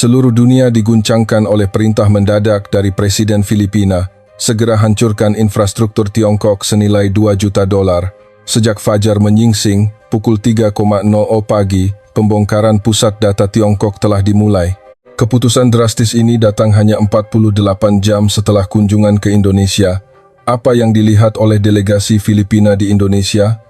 Seluruh dunia diguncangkan oleh perintah mendadak dari Presiden Filipina, segera hancurkan infrastruktur Tiongkok senilai 2 juta dolar. Sejak fajar menyingsing, pukul 3.00 pagi, pembongkaran pusat data Tiongkok telah dimulai. Keputusan drastis ini datang hanya 48 jam setelah kunjungan ke Indonesia. Apa yang dilihat oleh delegasi Filipina di Indonesia?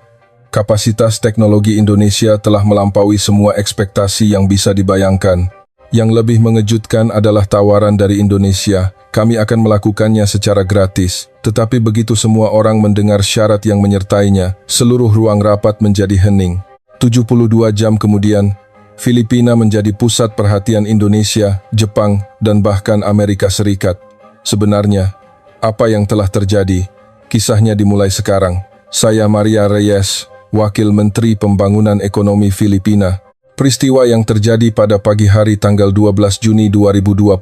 Kapasitas teknologi Indonesia telah melampaui semua ekspektasi yang bisa dibayangkan. Yang lebih mengejutkan adalah tawaran dari Indonesia. Kami akan melakukannya secara gratis. Tetapi begitu semua orang mendengar syarat yang menyertainya, seluruh ruang rapat menjadi hening. 72 jam kemudian, Filipina menjadi pusat perhatian Indonesia, Jepang, dan bahkan Amerika Serikat. Sebenarnya, apa yang telah terjadi? Kisahnya dimulai sekarang. Saya Maria Reyes, Wakil Menteri Pembangunan Ekonomi Filipina. Peristiwa yang terjadi pada pagi hari tanggal 12 Juni 2025,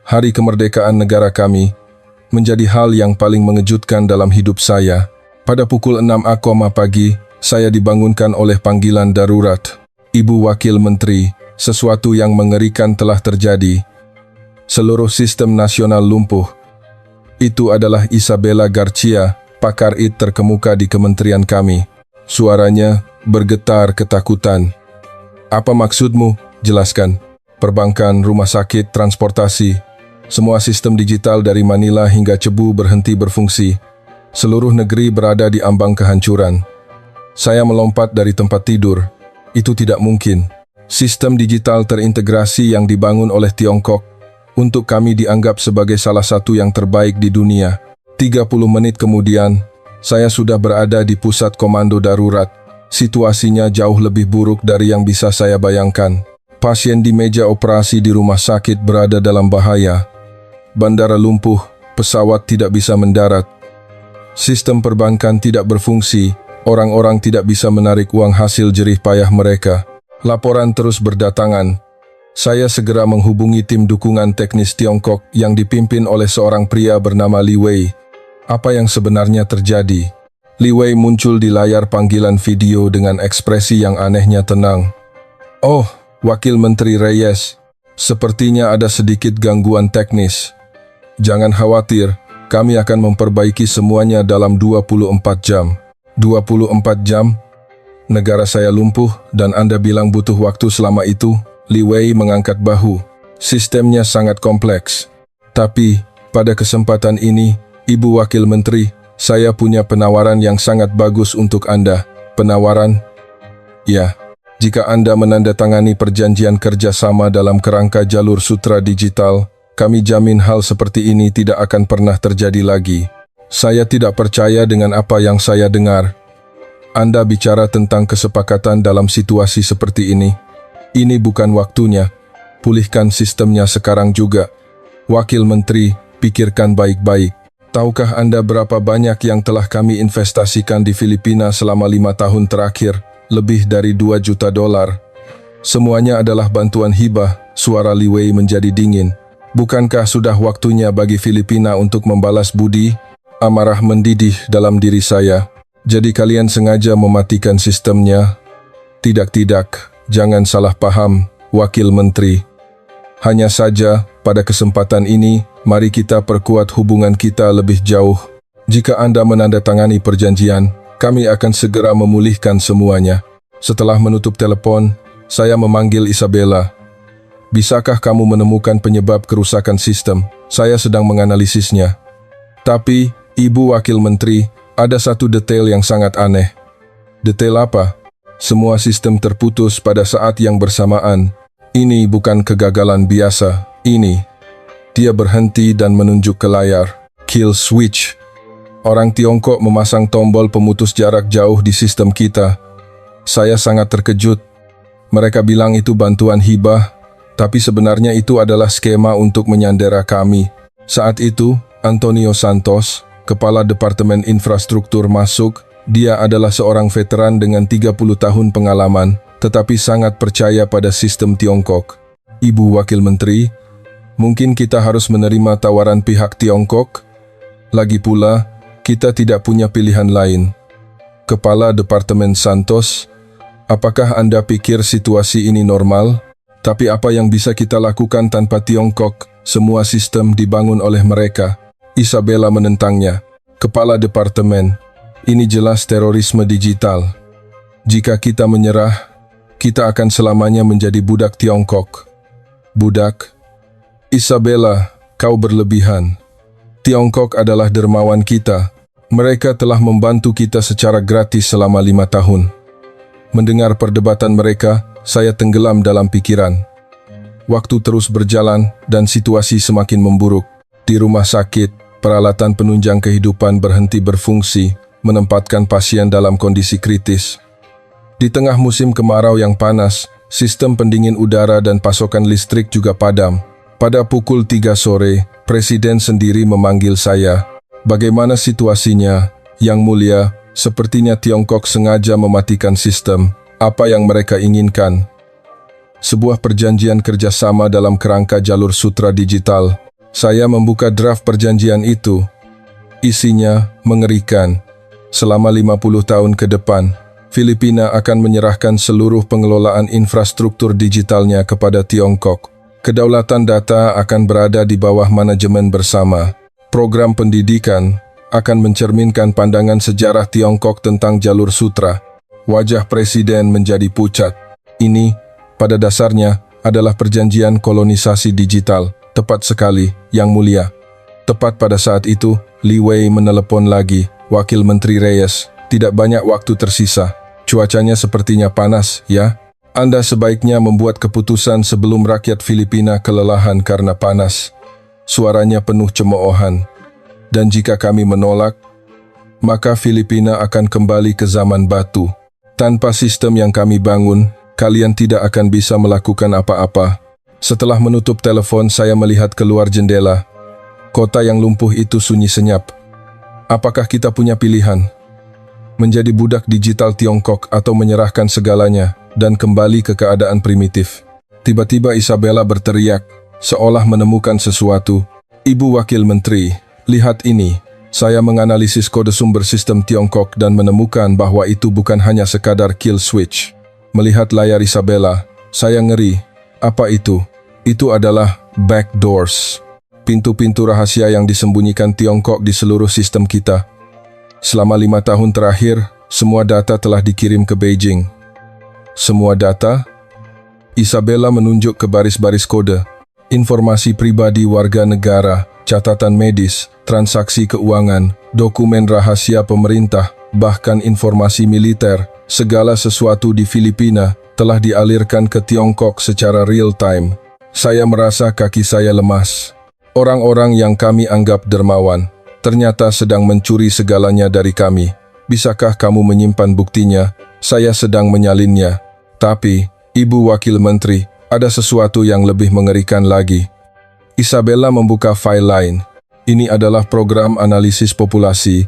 hari kemerdekaan negara kami, menjadi hal yang paling mengejutkan dalam hidup saya. Pada pukul 6 pagi, saya dibangunkan oleh panggilan darurat. Ibu Wakil Menteri, sesuatu yang mengerikan telah terjadi. Seluruh sistem nasional lumpuh. Itu adalah Isabella Garcia, pakar IT terkemuka di kementerian kami. Suaranya bergetar ketakutan. Apa maksudmu? Jelaskan. Perbankan, rumah sakit, transportasi, semua sistem digital dari Manila hingga Cebu berhenti berfungsi. Seluruh negeri berada di ambang kehancuran. Saya melompat dari tempat tidur. Itu tidak mungkin. Sistem digital terintegrasi yang dibangun oleh Tiongkok untuk kami dianggap sebagai salah satu yang terbaik di dunia. 30 menit kemudian, saya sudah berada di pusat komando darurat. Situasinya jauh lebih buruk dari yang bisa saya bayangkan. Pasien di meja operasi di rumah sakit berada dalam bahaya. Bandara lumpuh, pesawat tidak bisa mendarat. Sistem perbankan tidak berfungsi, orang-orang tidak bisa menarik uang hasil jerih payah mereka. Laporan terus berdatangan. Saya segera menghubungi tim dukungan teknis Tiongkok yang dipimpin oleh seorang pria bernama Li Wei. Apa yang sebenarnya terjadi? Li Wei muncul di layar panggilan video dengan ekspresi yang anehnya tenang. Oh, Wakil Menteri Reyes, sepertinya ada sedikit gangguan teknis. Jangan khawatir, kami akan memperbaiki semuanya dalam 24 jam. 24 jam? Negara saya lumpuh dan Anda bilang butuh waktu selama itu? Li Wei mengangkat bahu. Sistemnya sangat kompleks. Tapi, pada kesempatan ini, Ibu Wakil Menteri, saya punya penawaran yang sangat bagus untuk Anda. Penawaran? Ya, jika Anda menandatangani perjanjian kerjasama dalam kerangka jalur sutra digital, kami jamin hal seperti ini tidak akan pernah terjadi lagi. Saya tidak percaya dengan apa yang saya dengar. Anda bicara tentang kesepakatan dalam situasi seperti ini. Ini bukan waktunya. Pulihkan sistemnya sekarang juga. Wakil Menteri, pikirkan baik-baik. Tahukah Anda berapa banyak yang telah kami investasikan di Filipina selama 5 tahun terakhir? Lebih dari 2 juta dolar. Semuanya adalah bantuan hibah. Suara Li Wei menjadi dingin. Bukankah sudah waktunya bagi Filipina untuk membalas budi? Amarah mendidih dalam diri saya. Jadi kalian sengaja mematikan sistemnya? Tidak, jangan salah paham, Wakil Menteri. Hanya saja, pada kesempatan ini, mari kita perkuat hubungan kita lebih jauh. Jika Anda menandatangani perjanjian, kami akan segera memulihkan semuanya. Setelah menutup telepon, saya memanggil Isabella. Bisakah kamu menemukan penyebab kerusakan sistem? Saya sedang menganalisisnya. Tapi, Ibu Wakil Menteri, ada satu detail yang sangat aneh. Detail apa? Semua sistem terputus pada saat yang bersamaan. Ini bukan kegagalan biasa. Ini. Dia berhenti dan menunjuk ke layar. Kill switch. Orang Tiongkok memasang tombol pemutus jarak jauh di sistem kita. Saya sangat terkejut. Mereka bilang itu bantuan hibah, tapi sebenarnya itu adalah skema untuk menyandera kami. Saat itu, Antonio Santos, Kepala Departemen Infrastruktur masuk. Dia adalah seorang veteran dengan 30 tahun pengalaman, tetapi sangat percaya pada sistem Tiongkok. Ibu Wakil Menteri, mungkin kita harus menerima tawaran pihak Tiongkok? Lagi pula, kita tidak punya pilihan lain. Kepala Departemen Santos, apakah Anda pikir situasi ini normal? Tapi apa yang bisa kita lakukan tanpa Tiongkok? Semua sistem dibangun oleh mereka. Isabella menentangnya. Kepala Departemen, ini jelas terorisme digital. Jika kita menyerah, kita akan selamanya menjadi budak Tiongkok. Budak? Isabella, kau berlebihan. Tiongkok adalah dermawan kita. Mereka telah membantu kita secara gratis selama 5 tahun. Mendengar perdebatan mereka, saya tenggelam dalam pikiran. Waktu terus berjalan dan situasi semakin memburuk. Di rumah sakit, peralatan penunjang kehidupan berhenti berfungsi, menempatkan pasien dalam kondisi kritis. Di tengah musim kemarau yang panas, sistem pendingin udara dan pasokan listrik juga padam. Pada pukul 3 sore, Presiden sendiri memanggil saya. Bagaimana situasinya? Yang Mulia, sepertinya Tiongkok sengaja mematikan sistem. Apa yang mereka inginkan? Sebuah perjanjian kerjasama dalam kerangka jalur sutra digital. Saya membuka draft perjanjian itu. Isinya mengerikan. Selama 50 tahun ke depan, Filipina akan menyerahkan seluruh pengelolaan infrastruktur digitalnya kepada Tiongkok. Kedaulatan data akan berada di bawah manajemen bersama. Program pendidikan akan mencerminkan pandangan sejarah Tiongkok tentang jalur sutra. Wajah Presiden menjadi pucat. Ini, pada dasarnya, adalah perjanjian kolonisasi digital. Tepat sekali, Yang Mulia. Tepat pada saat itu, Li Wei menelepon lagi. Wakil Menteri Reyes, tidak banyak waktu tersisa. Cuacanya sepertinya panas, ya? Anda sebaiknya membuat keputusan sebelum rakyat Filipina kelelahan karena panas. Suaranya penuh cemoohan. Dan jika kami menolak, maka Filipina akan kembali ke zaman batu. Tanpa sistem yang kami bangun, kalian tidak akan bisa melakukan apa-apa. Setelah menutup telepon, saya melihat keluar jendela. Kota yang lumpuh itu sunyi senyap. Apakah kita punya pilihan? Menjadi budak digital Tiongkok atau menyerahkan segalanya dan kembali ke keadaan primitif? Tiba-tiba Isabella berteriak, seolah menemukan sesuatu. Ibu Wakil Menteri, lihat ini. Saya menganalisis kode sumber sistem Tiongkok dan menemukan bahwa itu bukan hanya sekadar kill switch. Melihat layar Isabella, saya ngeri. Apa itu? Itu adalah backdoors. Pintu-pintu rahasia yang disembunyikan Tiongkok di seluruh sistem kita. Selama 5 tahun terakhir, semua data telah dikirim ke Beijing. Semua data? Isabella menunjuk ke baris-baris kode. Informasi pribadi warga negara, catatan medis, transaksi keuangan, dokumen rahasia pemerintah, bahkan informasi militer, segala sesuatu di Filipina telah dialirkan ke Tiongkok secara real-time. Saya merasa kaki saya lemas. Orang-orang yang kami anggap dermawan ternyata sedang mencuri segalanya dari kami. Bisakah kamu menyimpan buktinya? Saya sedang menyalinnya. Tapi, Ibu Wakil Menteri, ada sesuatu yang lebih mengerikan lagi. Isabella membuka file lain. Ini adalah program analisis populasi.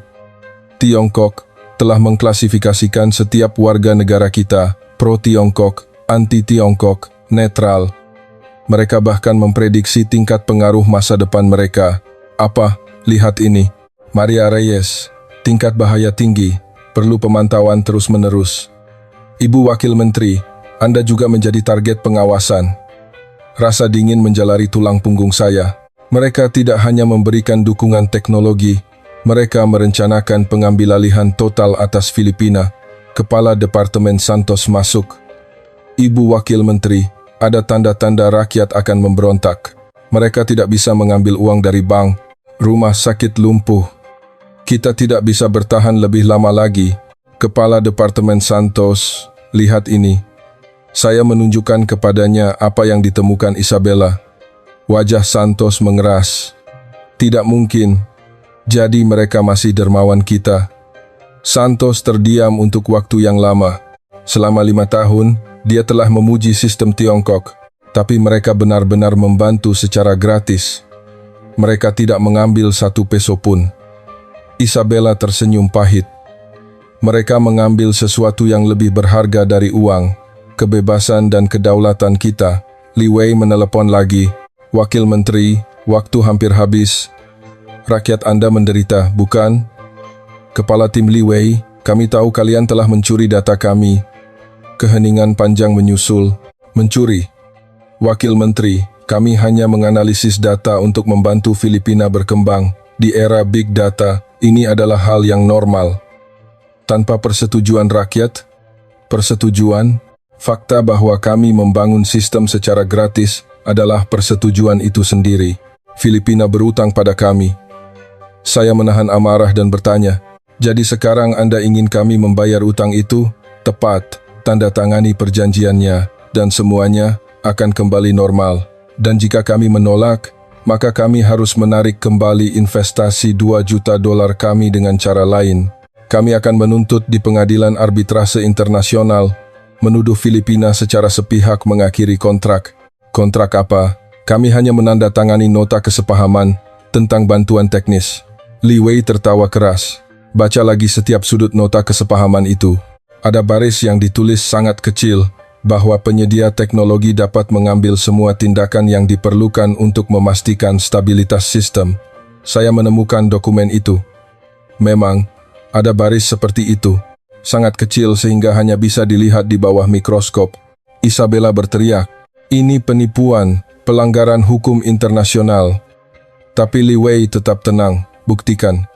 Tiongkok telah mengklasifikasikan setiap warga negara kita, pro-Tiongkok, anti-Tiongkok, netral. Mereka bahkan memprediksi tingkat pengaruh masa depan mereka. Apa? Lihat ini. Maria Reyes, tingkat bahaya tinggi, perlu pemantauan terus-menerus. Ibu Wakil Menteri, Anda juga menjadi target pengawasan. Rasa dingin menjalari tulang punggung saya. Mereka tidak hanya memberikan dukungan teknologi, mereka merencanakan pengambilalihan total atas Filipina. Kepala Departemen Santos masuk. Ibu Wakil Menteri, ada tanda-tanda rakyat akan memberontak. Mereka tidak bisa mengambil uang dari bank. Rumah sakit lumpuh. Kita tidak bisa bertahan lebih lama lagi. Kepala Departemen Santos, lihat ini. Saya menunjukkan kepadanya apa yang ditemukan Isabella. Wajah Santos mengeras. Tidak mungkin. Jadi mereka masih dermawan kita. Santos terdiam untuk waktu yang lama. Selama 5 tahun, dia telah memuji sistem Tiongkok. Tapi mereka benar-benar membantu secara gratis. Mereka tidak mengambil 1 peso pun. Isabella tersenyum pahit. Mereka mengambil sesuatu yang lebih berharga dari uang, kebebasan dan kedaulatan kita. Li Wei menelepon lagi. Wakil Menteri, waktu hampir habis. Rakyat Anda menderita, bukan? Kepala tim Li Wei, kami tahu kalian telah mencuri data kami. Keheningan panjang menyusul. Mencuri? Wakil Menteri, kami hanya menganalisis data untuk membantu Filipina berkembang. Di era big data, ini adalah hal yang normal. Tanpa persetujuan rakyat, fakta bahwa kami membangun sistem secara gratis adalah persetujuan itu sendiri. Filipina berutang pada kami. Saya menahan amarah dan bertanya, jadi sekarang Anda ingin kami membayar utang itu? Tepat, tanda tangani perjanjiannya, dan semuanya akan kembali normal. Dan jika kami menolak, maka kami harus menarik kembali investasi $2 juta kami dengan cara lain. Kami akan menuntut di pengadilan arbitrase internasional, menuduh Filipina secara sepihak mengakhiri kontrak. Kontrak apa? Kami hanya menandatangani nota kesepahaman tentang bantuan teknis. Li Wei tertawa keras. Baca lagi setiap sudut nota kesepahaman itu. Ada baris yang ditulis sangat kecil, bahwa penyedia teknologi dapat mengambil semua tindakan yang diperlukan untuk memastikan stabilitas sistem. Saya menemukan dokumen itu. Memang, ada baris seperti itu. Sangat kecil sehingga hanya bisa dilihat di bawah mikroskop. Isabella berteriak, "Ini penipuan, pelanggaran hukum internasional." Tapi Li Wei tetap tenang. Buktikan.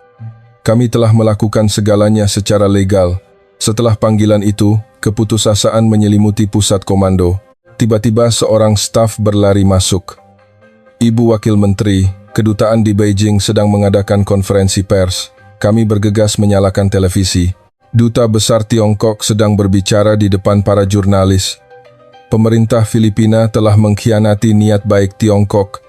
Kami telah melakukan segalanya secara legal. Setelah panggilan itu, keputusasaan menyelimuti pusat komando. Tiba-tiba seorang staf berlari masuk. Ibu Wakil Menteri, kedutaan di Beijing sedang mengadakan konferensi pers. Kami bergegas menyalakan televisi. Duta Besar Tiongkok sedang berbicara di depan para jurnalis. Pemerintah Filipina telah mengkhianati niat baik Tiongkok.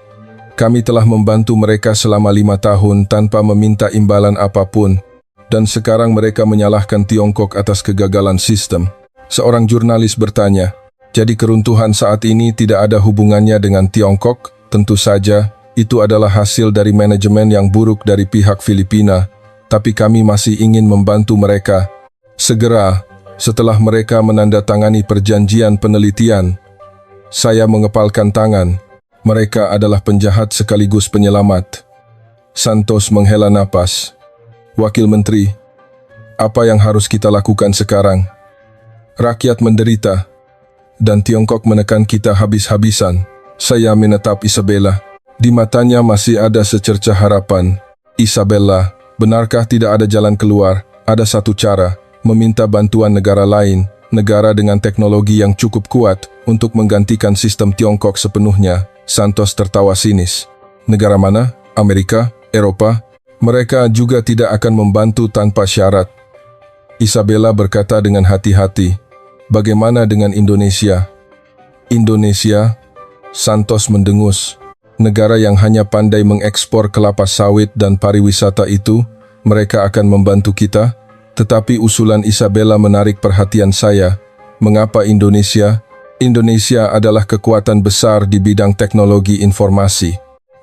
Kami telah membantu mereka selama 5 tahun tanpa meminta imbalan apapun, dan sekarang mereka menyalahkan Tiongkok atas kegagalan sistem. Seorang jurnalis bertanya, jadi keruntuhan saat ini tidak ada hubungannya dengan Tiongkok? Tentu saja, itu adalah hasil dari manajemen yang buruk dari pihak Filipina, tapi kami masih ingin membantu mereka. Segera, setelah mereka menandatangani perjanjian penelitian, saya mengepalkan tangan. Mereka adalah penjahat sekaligus penyelamat. Santos menghela napas. Wakil Menteri, apa yang harus kita lakukan sekarang? Rakyat menderita, dan Tiongkok menekan kita habis-habisan. Saya menatap Isabella. Di matanya masih ada secercah harapan. Isabella, benarkah tidak ada jalan keluar? Ada satu cara, meminta bantuan negara lain, negara dengan teknologi yang cukup kuat untuk menggantikan sistem Tiongkok sepenuhnya. Santos tertawa sinis. Negara mana? Amerika? Eropa? Mereka juga tidak akan membantu tanpa syarat. Isabella berkata dengan hati-hati. Bagaimana dengan Indonesia? Indonesia? Santos mendengus. Negara yang hanya pandai mengekspor kelapa sawit dan pariwisata itu, mereka akan membantu kita? Tetapi usulan Isabella menarik perhatian saya. Mengapa Indonesia? Indonesia adalah kekuatan besar di bidang teknologi informasi.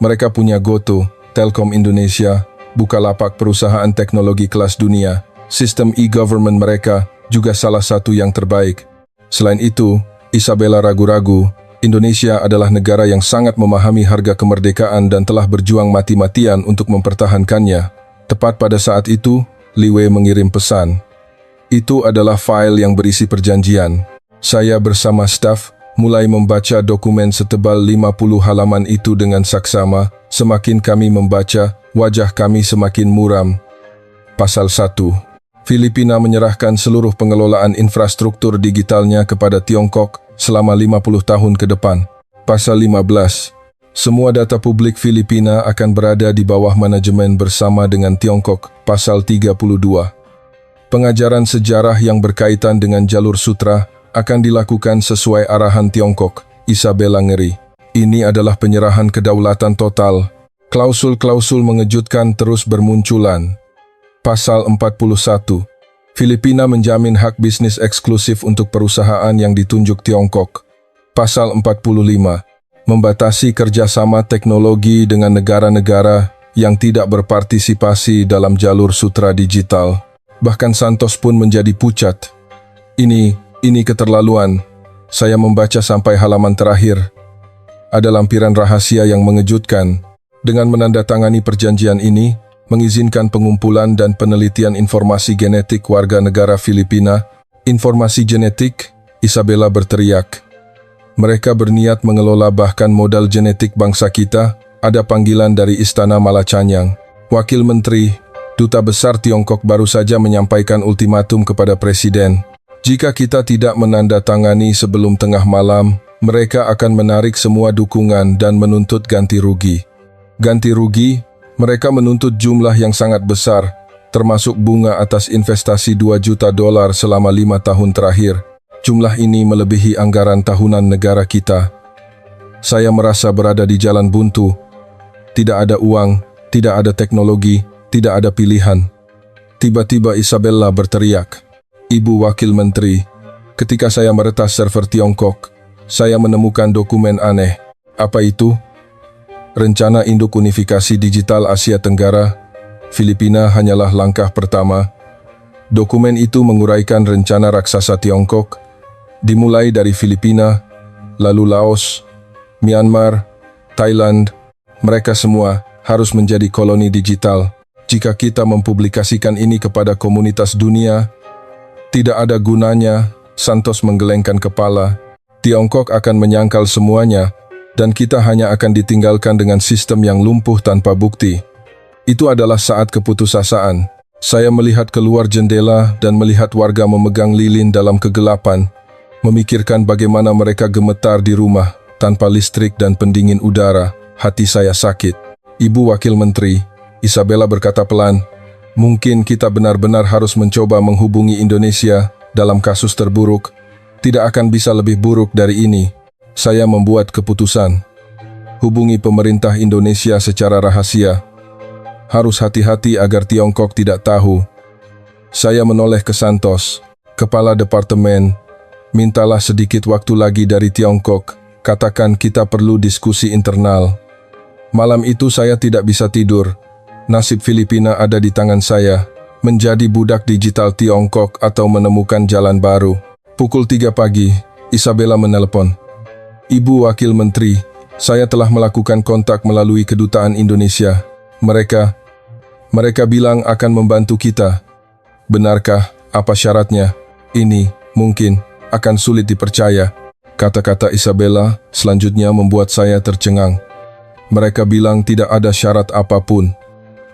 Mereka punya GoTo, Telkom Indonesia, Bukalapak perusahaan teknologi kelas dunia. Sistem e-government mereka juga salah satu yang terbaik. Selain itu, Isabella ragu-ragu, Indonesia adalah negara yang sangat memahami harga kemerdekaan dan telah berjuang mati-matian untuk mempertahankannya. Tepat pada saat itu, Li Wei mengirim pesan. Itu adalah file yang berisi perjanjian. Saya bersama staf mulai membaca dokumen setebal 50 halaman itu dengan saksama. Semakin kami membaca, wajah kami semakin muram. Pasal 1. Filipina menyerahkan seluruh pengelolaan infrastruktur digitalnya kepada Tiongkok selama 50 tahun ke depan. Pasal 15. Semua data publik Filipina akan berada di bawah manajemen bersama dengan Tiongkok. Pasal 32. Pengajaran sejarah yang berkaitan dengan jalur sutra akan dilakukan sesuai arahan Tiongkok. Isabella ngeri. Ini adalah penyerahan kedaulatan total. Klausul-klausul mengejutkan terus bermunculan. Pasal 41. Filipina menjamin hak bisnis eksklusif untuk perusahaan yang ditunjuk Tiongkok. Pasal 45. Membatasi kerjasama teknologi dengan negara-negara yang tidak berpartisipasi dalam jalur sutra digital. Bahkan Santos pun menjadi pucat. Ini keterlaluan. Saya membaca sampai halaman terakhir. Ada lampiran rahasia yang mengejutkan. Dengan menandatangani perjanjian ini, mengizinkan pengumpulan dan penelitian informasi genetik warga negara Filipina. Informasi genetik, Isabella berteriak. Mereka berniat mengelola bahkan modal genetik bangsa kita. Ada panggilan dari Istana Malacañang. Wakil Menteri, Duta Besar Tiongkok baru saja menyampaikan ultimatum kepada Presiden. Jika kita tidak menandatangani sebelum tengah malam, mereka akan menarik semua dukungan dan menuntut ganti rugi. Ganti rugi, mereka menuntut jumlah yang sangat besar, termasuk bunga atas investasi $2 juta selama 5 tahun terakhir. Jumlah ini melebihi anggaran tahunan negara kita. Saya merasa berada di jalan buntu. Tidak ada uang, tidak ada teknologi, tidak ada pilihan. Tiba-tiba Isabella berteriak, "Ibu Wakil Menteri, ketika saya meretas server Tiongkok, saya menemukan dokumen aneh." Apa itu? Rencana Induk Unifikasi Digital Asia Tenggara, Filipina hanyalah langkah pertama. Dokumen itu menguraikan rencana raksasa Tiongkok, dimulai dari Filipina, lalu Laos, Myanmar, Thailand. Mereka semua harus menjadi koloni digital. Jika kita mempublikasikan ini kepada komunitas dunia, tidak ada gunanya. Santos menggelengkan kepala. Tiongkok akan menyangkal semuanya, dan kita hanya akan ditinggalkan dengan sistem yang lumpuh tanpa bukti. Itu adalah saat keputusasaan. Saya melihat keluar jendela dan melihat warga memegang lilin dalam kegelapan, memikirkan bagaimana mereka gemetar di rumah, tanpa listrik dan pendingin udara. Hati saya sakit. "Ibu Wakil Menteri," Isabella berkata pelan, "mungkin kita benar-benar harus mencoba menghubungi Indonesia dalam kasus terburuk. Tidak akan bisa lebih buruk dari ini. Saya membuat keputusan. Hubungi pemerintah Indonesia secara rahasia. Harus hati-hati agar Tiongkok tidak tahu." Saya menoleh ke Santos, Kepala Departemen. "Mintalah sedikit waktu lagi dari Tiongkok. Katakan kita perlu diskusi internal." Malam itu saya tidak bisa tidur. Nasib Filipina ada di tangan saya. Menjadi budak digital Tiongkok atau menemukan jalan baru. Pukul 3 pagi, Isabella menelepon. "Ibu Wakil Menteri, saya telah melakukan kontak melalui Kedutaan Indonesia. Mereka bilang akan membantu kita. Benarkah? Apa syaratnya? Ini, mungkin, akan sulit dipercaya." Kata-kata Isabella selanjutnya membuat saya tercengang. Mereka bilang tidak ada syarat apapun.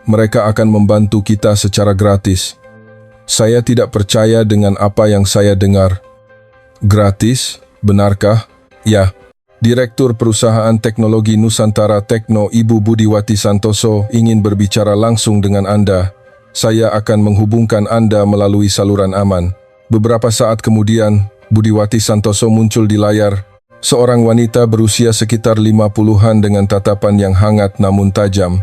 Mereka akan membantu kita secara gratis. Saya tidak percaya dengan apa yang saya dengar. Gratis? Benarkah? Ya. Direktur Perusahaan Teknologi Nusantara Tekno, Ibu Budiwati Santoso, ingin berbicara langsung dengan Anda. Saya akan menghubungkan Anda melalui saluran aman. Beberapa saat kemudian, Budiwati Santoso muncul di layar. Seorang wanita berusia sekitar 50-an dengan tatapan yang hangat namun tajam.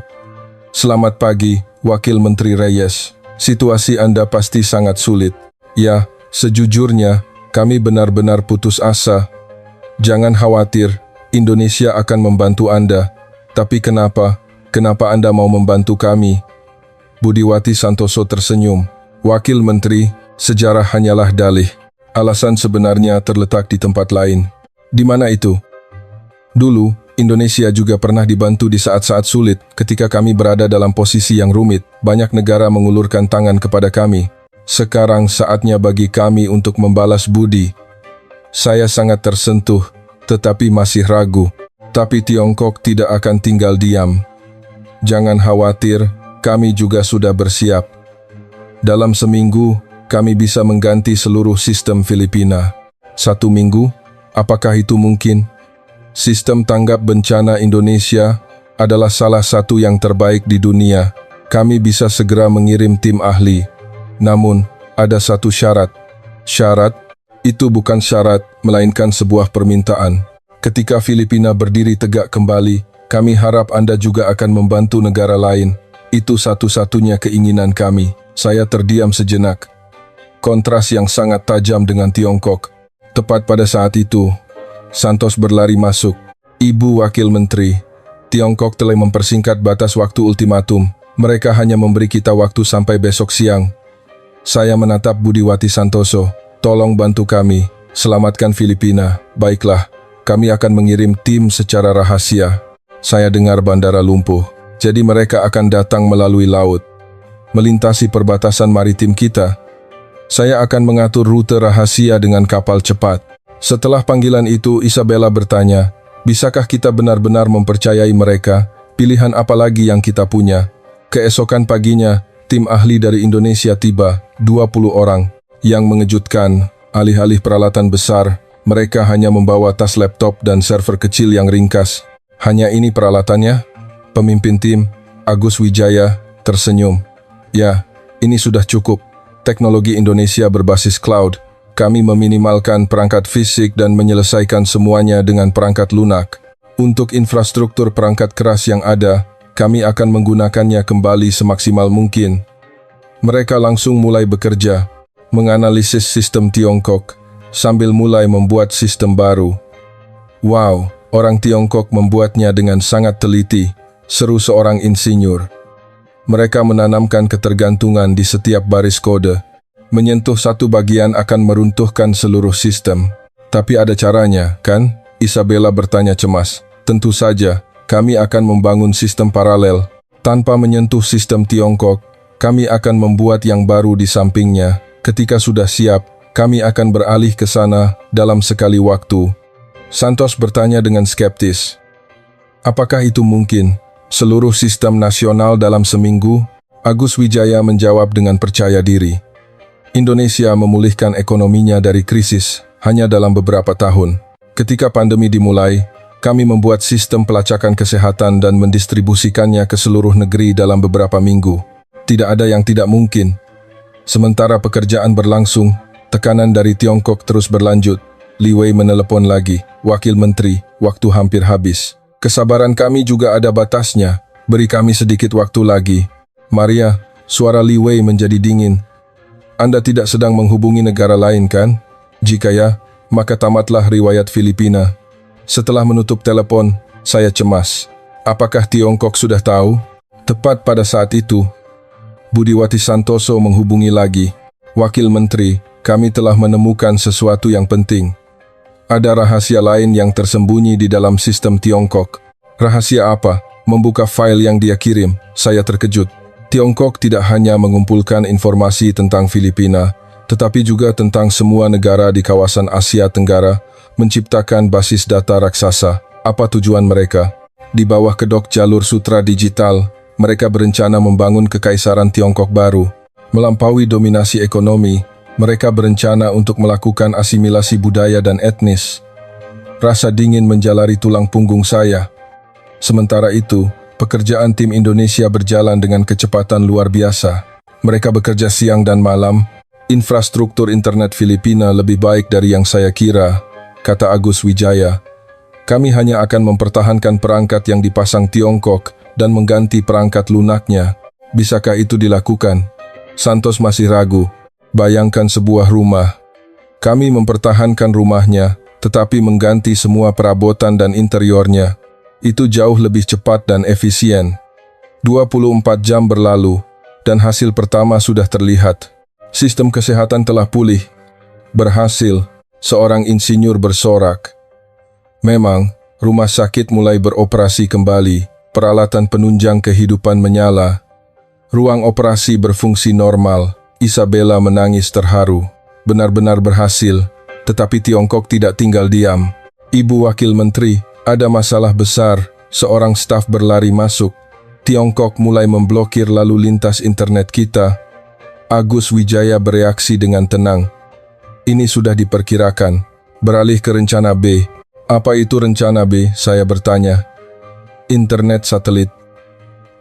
"Selamat pagi, Wakil Menteri Reyes. Situasi Anda pasti sangat sulit." "Ya, sejujurnya, kami benar-benar putus asa." "Jangan khawatir, Indonesia akan membantu Anda." "Tapi kenapa? Kenapa Anda mau membantu kami?" Budiwati Santoso tersenyum. "Wakil Menteri, sejarah hanyalah dalih. Alasan sebenarnya terletak di tempat lain." "Di mana itu?" "Dulu, Indonesia juga pernah dibantu di saat-saat sulit. Ketika kami berada dalam posisi yang rumit, banyak negara mengulurkan tangan kepada kami. Sekarang saatnya bagi kami untuk membalas budi." Saya sangat tersentuh, tetapi masih ragu. "Tapi Tiongkok tidak akan tinggal diam. Jangan khawatir, kami juga sudah bersiap. Dalam seminggu, kami bisa mengganti seluruh sistem Filipina." "1 minggu? Apakah itu mungkin?" "Sistem tanggap bencana Indonesia adalah salah satu yang terbaik di dunia. Kami bisa segera mengirim tim ahli. Namun, ada satu syarat." "Syarat? Itu bukan syarat, melainkan sebuah permintaan. Ketika Filipina berdiri tegak kembali, kami harap Anda juga akan membantu negara lain. Itu satu-satunya keinginan kami." Saya terdiam sejenak. Kontras yang sangat tajam dengan Tiongkok. Tepat pada saat itu, Santos berlari masuk. "Ibu Wakil Menteri, Tiongkok telah mempersingkat batas waktu ultimatum. Mereka hanya memberi kita waktu sampai besok siang." Saya menatap Budiwati Santoso. "Tolong bantu kami, selamatkan Filipina." "Baiklah, kami akan mengirim tim secara rahasia." Saya dengar bandara lumpuh, jadi mereka akan datang melalui laut, melintasi perbatasan maritim kita. Saya akan mengatur rute rahasia dengan kapal cepat. Setelah panggilan itu, Isabella bertanya, bisakah kita benar-benar mempercayai mereka? Pilihan apa lagi yang kita punya? Keesokan paginya, tim ahli dari Indonesia tiba, 20 orang. Yang mengejutkan, alih-alih peralatan besar, mereka hanya membawa tas laptop dan server kecil yang ringkas. Hanya ini peralatannya? Pemimpin tim, Agus Wijaya, tersenyum. Ya, ini sudah cukup. Teknologi Indonesia berbasis cloud. Kami meminimalkan perangkat fisik dan menyelesaikan semuanya dengan perangkat lunak. Untuk infrastruktur perangkat keras yang ada, kami akan menggunakannya kembali semaksimal mungkin. Mereka langsung mulai bekerja, menganalisis sistem Tiongkok, sambil mulai membuat sistem baru. Wow, orang Tiongkok membuatnya dengan sangat teliti, seru seorang insinyur. Mereka menanamkan ketergantungan di setiap baris kode. Menyentuh satu bagian akan meruntuhkan seluruh sistem. Tapi ada caranya, kan? Isabella bertanya cemas. Tentu saja, kami akan membangun sistem paralel. Tanpa menyentuh sistem Tiongkok, kami akan membuat yang baru di sampingnya. Ketika sudah siap, kami akan beralih ke sana dalam sekali waktu. Santos bertanya dengan skeptis. Apakah itu mungkin? Seluruh sistem nasional dalam seminggu? Agus Wijaya menjawab dengan percaya diri. Indonesia memulihkan ekonominya dari krisis hanya dalam beberapa tahun. Ketika pandemi dimulai, kami membuat sistem pelacakan kesehatan dan mendistribusikannya ke seluruh negeri dalam beberapa minggu. Tidak ada yang tidak mungkin. Sementara pekerjaan berlangsung, tekanan dari Tiongkok terus berlanjut. Li Wei menelepon lagi, Wakil Menteri, waktu hampir habis. Kesabaran kami juga ada batasnya, beri kami sedikit waktu lagi. Maria, suara Li Wei menjadi dingin. Anda tidak sedang menghubungi negara lain, kan? Jika ya, maka tamatlah riwayat Filipina. Setelah menutup telepon, saya cemas. Apakah Tiongkok sudah tahu? Tepat pada saat itu, Budiwati Santoso menghubungi lagi. Wakil Menteri, kami telah menemukan sesuatu yang penting. Ada rahasia lain yang tersembunyi di dalam sistem Tiongkok. Rahasia apa? Membuka file yang dia kirim, saya terkejut. Tiongkok tidak hanya mengumpulkan informasi tentang Filipina, tetapi juga tentang semua negara di kawasan Asia Tenggara, menciptakan basis data raksasa. Apa tujuan mereka? Di bawah kedok jalur sutra digital, mereka berencana membangun kekaisaran Tiongkok baru. Melampaui dominasi ekonomi, mereka berencana untuk melakukan asimilasi budaya dan etnis. Rasa dingin menjalari tulang punggung saya. Sementara itu, pekerjaan tim Indonesia berjalan dengan kecepatan luar biasa. Mereka bekerja siang dan malam. Infrastruktur internet Filipina lebih baik dari yang saya kira, kata Agus Wijaya. Kami hanya akan mempertahankan perangkat yang dipasang Tiongkok dan mengganti perangkat lunaknya. Bisakah itu dilakukan? Santos masih ragu. Bayangkan sebuah rumah. Kami mempertahankan rumahnya, tetapi mengganti semua perabotan dan interiornya. Itu jauh lebih cepat dan efisien. 24 jam berlalu, dan hasil pertama sudah terlihat. Sistem kesehatan telah pulih. Berhasil, seorang insinyur bersorak. Memang, rumah sakit mulai beroperasi kembali, peralatan penunjang kehidupan menyala. Ruang operasi berfungsi normal. Isabella menangis terharu. Benar-benar berhasil, tetapi Tiongkok tidak tinggal diam. Ibu Wakil Menteri, ada masalah besar, seorang staf berlari masuk. Tiongkok mulai memblokir lalu lintas internet kita. Agus Wijaya bereaksi dengan tenang. Ini sudah diperkirakan. Beralih ke rencana B. Apa itu rencana B? Saya bertanya. Internet satelit.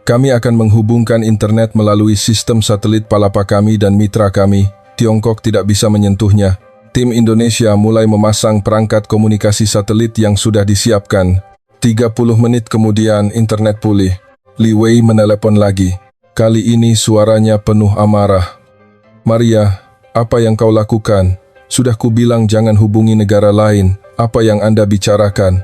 Kami akan menghubungkan internet melalui sistem satelit palapa kami dan mitra kami. Tiongkok tidak bisa menyentuhnya. Tim Indonesia mulai memasang perangkat komunikasi satelit yang sudah disiapkan. 30 menit kemudian internet pulih. Li Wei menelepon lagi. Kali ini suaranya penuh amarah. Maria, apa yang kau lakukan? Sudah kubilang jangan hubungi negara lain. Apa yang Anda bicarakan?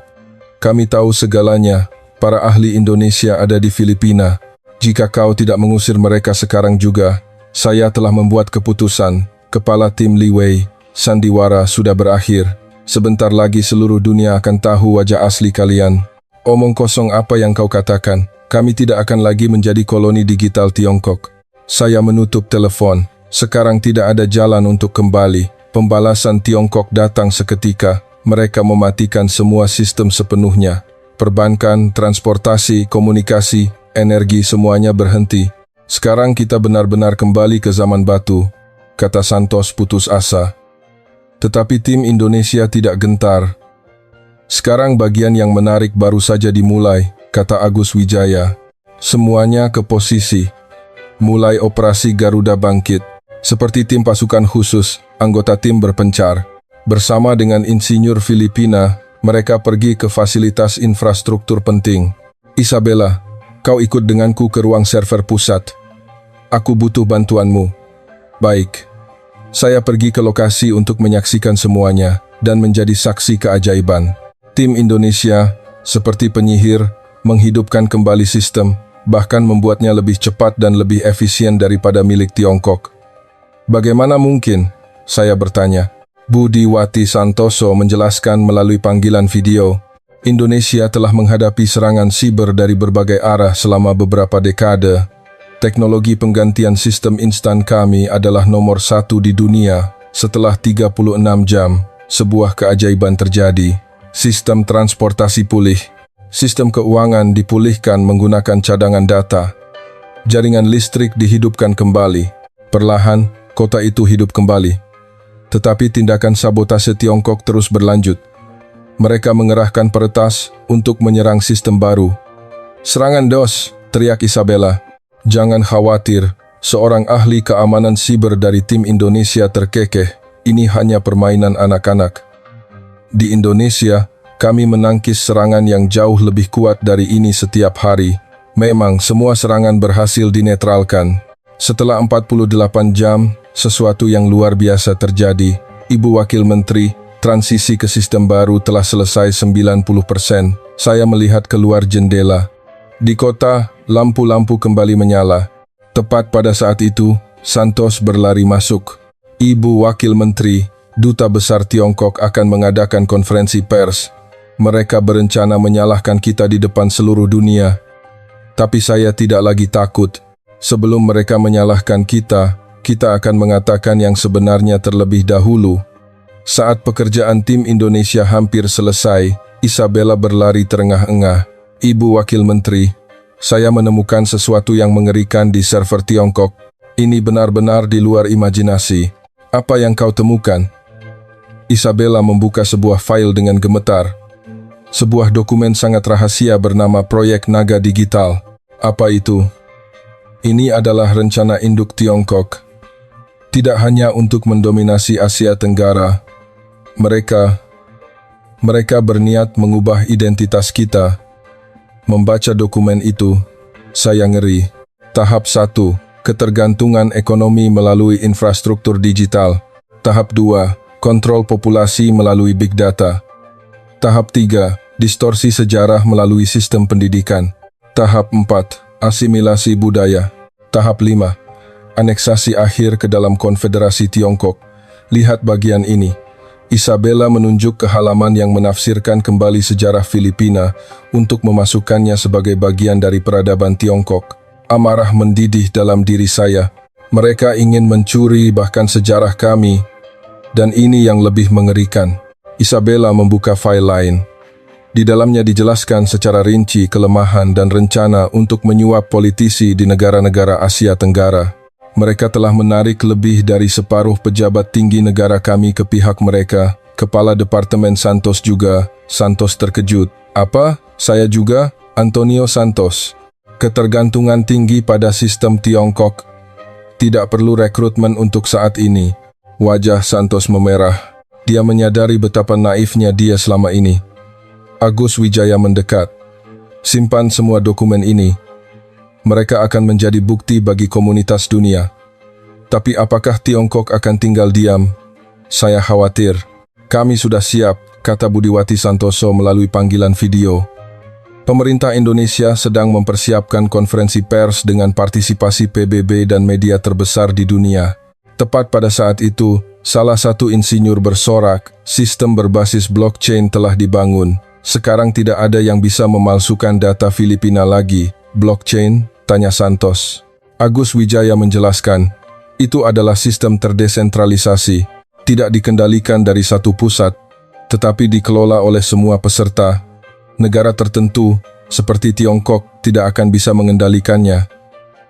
Kami tahu segalanya. Para ahli Indonesia ada di Filipina. Jika kau tidak mengusir mereka sekarang juga, saya telah membuat keputusan. Kepala tim Li Wei. Sandiwara sudah berakhir. Sebentar lagi seluruh dunia akan tahu wajah asli kalian. Omong kosong apa yang kau katakan. Kami tidak akan lagi menjadi koloni digital Tiongkok. Saya menutup telepon. Sekarang tidak ada jalan untuk kembali. pembalasan Tiongkok datang seketika. Mereka mematikan semua sistem sepenuhnya. Perbankan, transportasi, komunikasi, energi semuanya berhenti. Sekarang kita benar-benar kembali ke zaman batu, kata Santos putus asa. Tetapi tim Indonesia tidak gentar. Sekarang bagian yang menarik baru saja dimulai, kata Agus Wijaya. Semuanya ke posisi. Mulai operasi Garuda Bangkit. Seperti tim pasukan khusus, anggota tim berpencar. Bersama dengan insinyur Filipina, mereka pergi ke fasilitas infrastruktur penting. Isabella, kau ikut denganku ke ruang server pusat. Aku butuh bantuanmu. Baik. Saya pergi ke lokasi untuk menyaksikan semuanya dan menjadi saksi keajaiban. Tim Indonesia, seperti penyihir, menghidupkan kembali sistem, bahkan membuatnya lebih cepat dan lebih efisien daripada milik Tiongkok. Bagaimana mungkin? Saya bertanya. Budiwati Santoso menjelaskan melalui panggilan video, Indonesia telah menghadapi serangan siber dari berbagai arah selama beberapa dekade. Teknologi penggantian sistem instan kami adalah nomor 1 di dunia. Setelah 36 jam, sebuah keajaiban terjadi. Sistem transportasi pulih. Sistem keuangan dipulihkan menggunakan cadangan data. Jaringan listrik dihidupkan kembali. Perlahan, kota itu hidup kembali. Tetapi tindakan sabotase Tiongkok terus berlanjut. Mereka mengerahkan peretas untuk menyerang sistem baru. Serangan DOS, teriak Isabella. Jangan khawatir, seorang ahli keamanan siber dari tim Indonesia terkekeh. Ini hanya permainan anak-anak. Di Indonesia, kami menangkis serangan yang jauh lebih kuat dari ini setiap hari. Memang semua serangan berhasil dinetralkan. Setelah 48 jam, sesuatu yang luar biasa terjadi. Ibu Wakil Menteri, transisi ke sistem baru telah selesai 90%. Saya melihat keluar jendela. Di kota, lampu-lampu kembali menyala. Tepat pada saat itu, Santos berlari masuk. Ibu Wakil Menteri, Duta Besar Tiongkok akan mengadakan konferensi pers. Mereka berencana menyalahkan kita di depan seluruh dunia. Tapi saya tidak lagi takut. Sebelum mereka menyalahkan kita akan mengatakan yang sebenarnya terlebih dahulu. Saat pekerjaan tim Indonesia hampir selesai, Isabella berlari terengah-engah. Ibu Wakil Menteri, saya menemukan sesuatu yang mengerikan di server Tiongkok. Ini benar-benar di luar imajinasi. Apa yang kau temukan? Isabella membuka sebuah file dengan gemetar. Sebuah dokumen sangat rahasia bernama Proyek Naga Digital. Apa itu? Ini adalah rencana induk Tiongkok. Tidak hanya untuk mendominasi Asia Tenggara. Mereka berniat mengubah identitas kita. Membaca dokumen itu, saya ngeri. Tahap 1, ketergantungan ekonomi melalui infrastruktur digital. Tahap 2, kontrol populasi melalui big data. Tahap 3, distorsi sejarah melalui sistem pendidikan. Tahap 4, asimilasi budaya. Tahap 5, aneksasi akhir ke dalam Konfederasi Tiongkok. Lihat bagian ini. Isabella menunjuk ke halaman yang menafsirkan kembali sejarah Filipina untuk memasukkannya sebagai bagian dari peradaban Tiongkok. Amarah mendidih dalam diri saya. Mereka ingin mencuri bahkan sejarah kami. Dan ini yang lebih mengerikan. Isabella membuka file lain. Di dalamnya dijelaskan secara rinci kelemahan dan rencana untuk menyuap politisi di negara-negara Asia Tenggara. Mereka telah menarik lebih dari separuh pejabat tinggi negara kami ke pihak mereka. Kepala Departemen Santos juga. Santos terkejut. Apa? Saya juga? Antonio Santos. Ketergantungan tinggi pada sistem Tiongkok. Tidak perlu rekrutmen untuk saat ini. Wajah Santos memerah. Dia menyadari betapa naifnya dia selama ini. Agus Wijaya mendekat. Simpan semua dokumen ini. Mereka akan menjadi bukti bagi komunitas dunia. Tapi apakah Tiongkok akan tinggal diam? Saya khawatir. Kami sudah siap, kata Budiwati Santoso melalui panggilan video. Pemerintah Indonesia sedang mempersiapkan konferensi pers dengan partisipasi PBB dan media terbesar di dunia. Tepat pada saat itu, salah satu insinyur bersorak, sistem berbasis blockchain telah dibangun. Sekarang tidak ada yang bisa memalsukan data Filipina lagi. Blockchain? Tanya Santos. Agus Wijaya menjelaskan, itu adalah sistem terdesentralisasi. tidak dikendalikan dari satu pusat, tetapi dikelola oleh semua peserta. Negara tertentu, seperti Tiongkok, tidak akan bisa mengendalikannya.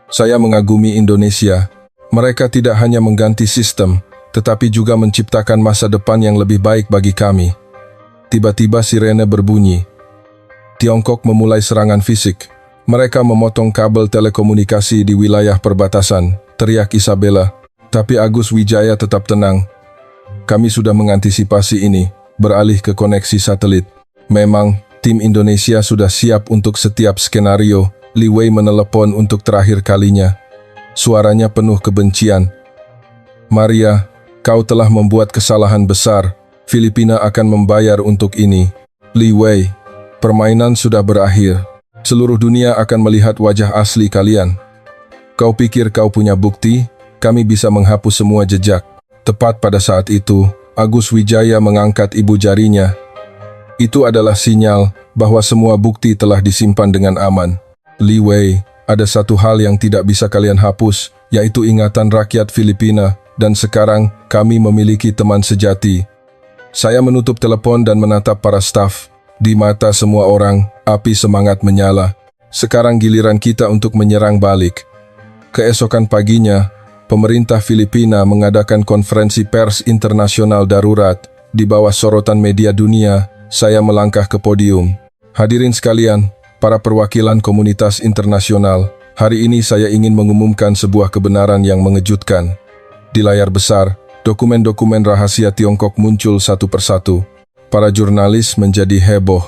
Saya mengagumi Indonesia. Mereka tidak hanya mengganti sistem, tetapi juga menciptakan masa depan yang lebih baik bagi kami. Tiba-tiba sirene berbunyi. Tiongkok memulai serangan fisik. Mereka memotong kabel telekomunikasi di wilayah perbatasan, teriak Isabella. Tapi Agus Wijaya tetap tenang. Kami sudah mengantisipasi ini, beralih ke koneksi satelit. Memang, tim Indonesia sudah siap untuk setiap skenario. Li Wei menelepon untuk terakhir kalinya. Suaranya penuh kebencian. Maria, kau telah membuat kesalahan besar. Filipina akan membayar untuk ini. Li Wei, permainan sudah berakhir. Seluruh dunia akan melihat wajah asli kalian. Kau pikir kau punya bukti? Kami bisa menghapus semua jejak. Tepat pada saat itu, Agus Wijaya mengangkat ibu jarinya. Itu adalah sinyal bahwa semua bukti telah disimpan dengan aman. Li Wei, ada satu hal yang tidak bisa kalian hapus, yaitu ingatan rakyat Filipina, dan sekarang kami memiliki teman sejati. Saya menutup telepon dan menatap para staf. Di mata semua orang, api semangat menyala. Sekarang giliran kita untuk menyerang balik. Keesokan paginya, pemerintah Filipina mengadakan konferensi pers internasional darurat. Di bawah sorotan media dunia, saya melangkah ke podium. Hadirin sekalian, para perwakilan komunitas internasional, hari ini saya ingin mengumumkan sebuah kebenaran yang mengejutkan. Di layar besar, dokumen-dokumen rahasia Tiongkok muncul satu persatu. Para jurnalis menjadi heboh.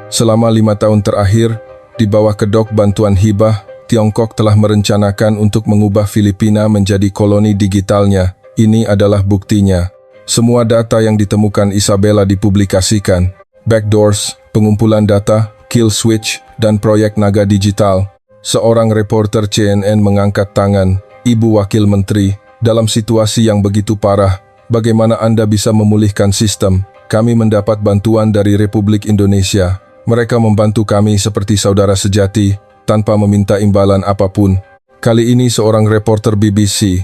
Selama 5 tahun terakhir, di bawah kedok bantuan hibah, Tiongkok telah merencanakan untuk mengubah Filipina menjadi koloni digitalnya. Ini adalah buktinya. Semua data yang ditemukan Isabella dipublikasikan. Backdoors, pengumpulan data, kill switch, dan proyek naga digital. Seorang reporter CNN mengangkat tangan. Ibu Wakil Menteri, dalam situasi yang begitu parah, bagaimana Anda bisa memulihkan sistem? Kami mendapat bantuan dari Republik Indonesia. Mereka membantu kami seperti saudara sejati, tanpa meminta imbalan apapun. Kali ini seorang reporter BBC.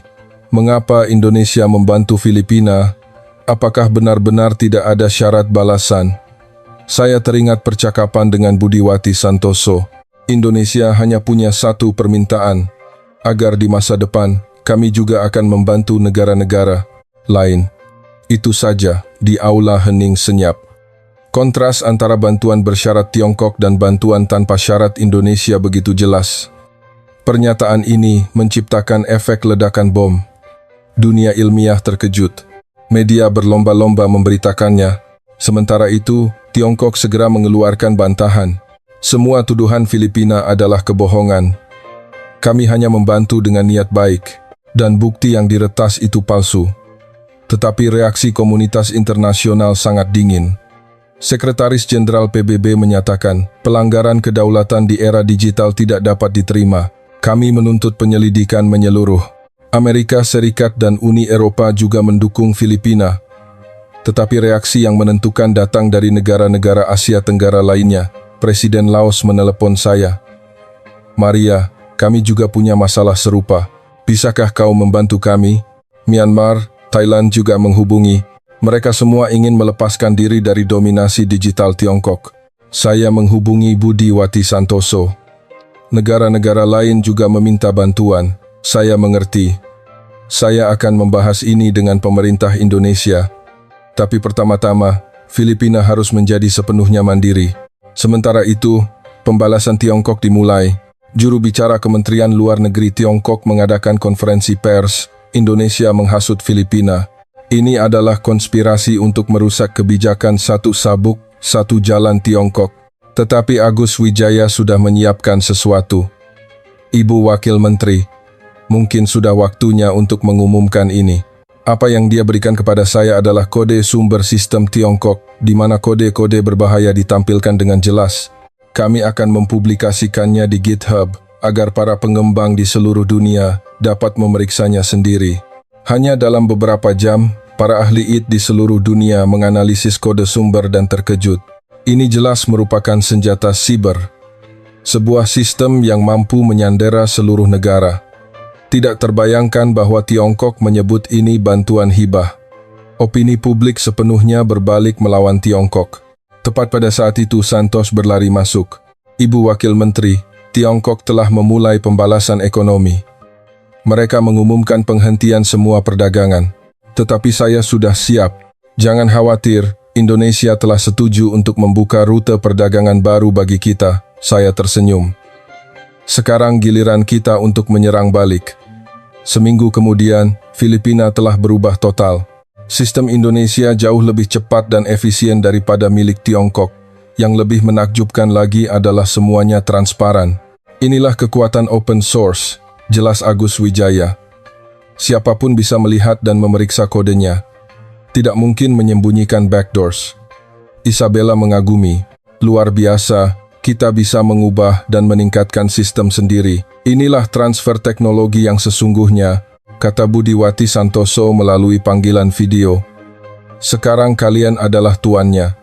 Mengapa Indonesia membantu Filipina? Apakah benar-benar tidak ada syarat balasan? Saya teringat percakapan dengan Budiwati Santoso. Indonesia hanya punya satu permintaan, agar di masa depan kami juga akan membantu negara-negara lain. Itu saja, di aula hening senyap. Kontras antara bantuan bersyarat Tiongkok dan bantuan tanpa syarat Indonesia begitu jelas. Pernyataan ini menciptakan efek ledakan bom. Dunia ilmiah terkejut. Media berlomba-lomba memberitakannya. Sementara itu, Tiongkok segera mengeluarkan bantahan. Semua tuduhan Filipina adalah kebohongan. Kami hanya membantu dengan niat baik, dan bukti yang diretas itu palsu. Tetapi reaksi komunitas internasional sangat dingin. Sekretaris Jenderal PBB menyatakan, pelanggaran kedaulatan di era digital tidak dapat diterima. Kami menuntut penyelidikan menyeluruh. Amerika Serikat dan Uni Eropa juga mendukung Filipina. Tetapi reaksi yang menentukan datang dari negara-negara Asia Tenggara lainnya. Presiden Laos menelepon saya. Maria, kami juga punya masalah serupa. Bisakah kau membantu kami? Myanmar, Thailand juga menghubungi. Mereka semua ingin melepaskan diri dari dominasi digital Tiongkok. Saya menghubungi Budiwati Santoso. Negara-negara lain juga meminta bantuan. Saya mengerti. Saya akan membahas ini dengan pemerintah Indonesia. Tapi pertama-tama, Filipina harus menjadi sepenuhnya mandiri. Sementara itu, pembalasan Tiongkok dimulai. Juru bicara Kementerian Luar Negeri Tiongkok mengadakan konferensi pers. Indonesia menghasut Filipina. Ini adalah konspirasi untuk merusak kebijakan satu sabuk, satu jalan Tiongkok. Tetapi Agus Wijaya sudah menyiapkan sesuatu. Ibu Wakil Menteri, mungkin sudah waktunya untuk mengumumkan ini. Apa yang dia berikan kepada saya adalah kode sumber sistem Tiongkok, di mana kode-kode berbahaya ditampilkan dengan jelas. Kami akan mempublikasikannya di GitHub, agar para pengembang di seluruh dunia dapat memeriksanya sendiri. Hanya dalam beberapa jam, para ahli IT di seluruh dunia menganalisis kode sumber dan terkejut. Ini jelas merupakan senjata siber. Sebuah sistem yang mampu menyandera seluruh negara. Tidak terbayangkan bahwa Tiongkok menyebut ini bantuan hibah. Opini publik sepenuhnya berbalik melawan Tiongkok. Tepat pada saat itu Santos berlari masuk. Ibu Wakil Menteri, Tiongkok telah memulai pembalasan ekonomi. Mereka mengumumkan penghentian semua perdagangan. Tetapi saya sudah siap. Jangan khawatir, Indonesia telah setuju untuk membuka rute perdagangan baru bagi kita. Saya tersenyum. Sekarang giliran kita untuk menyerang balik. Seminggu kemudian, Filipina telah berubah total. Sistem Indonesia jauh lebih cepat dan efisien daripada milik Tiongkok. Yang lebih menakjubkan lagi adalah semuanya transparan. Inilah kekuatan open source, jelas Agus Wijaya. Siapapun bisa melihat dan memeriksa kodenya. Tidak mungkin menyembunyikan backdoors. Isabella mengagumi. Luar biasa, kita bisa mengubah dan meningkatkan sistem sendiri. Inilah transfer teknologi yang sesungguhnya, kata Budiwati Santoso melalui panggilan video. Sekarang kalian adalah tuannya.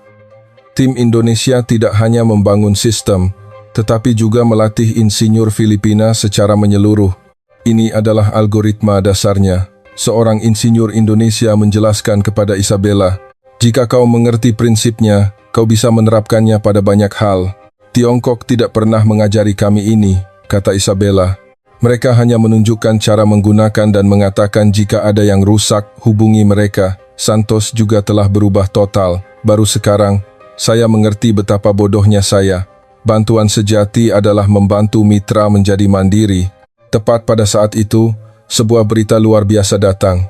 Tim Indonesia tidak hanya membangun sistem, tetapi juga melatih insinyur Filipina secara menyeluruh. Ini adalah algoritma dasarnya. Seorang insinyur Indonesia menjelaskan kepada Isabella, jika kau mengerti prinsipnya, kau bisa menerapkannya pada banyak hal. Tiongkok tidak pernah mengajari kami ini, kata Isabella. Mereka hanya menunjukkan cara menggunakan dan mengatakan jika ada yang rusak, hubungi mereka. Santos juga telah berubah total. Baru sekarang, saya mengerti betapa bodohnya saya. Bantuan sejati adalah membantu mitra menjadi mandiri. Tepat pada saat itu, sebuah berita luar biasa datang.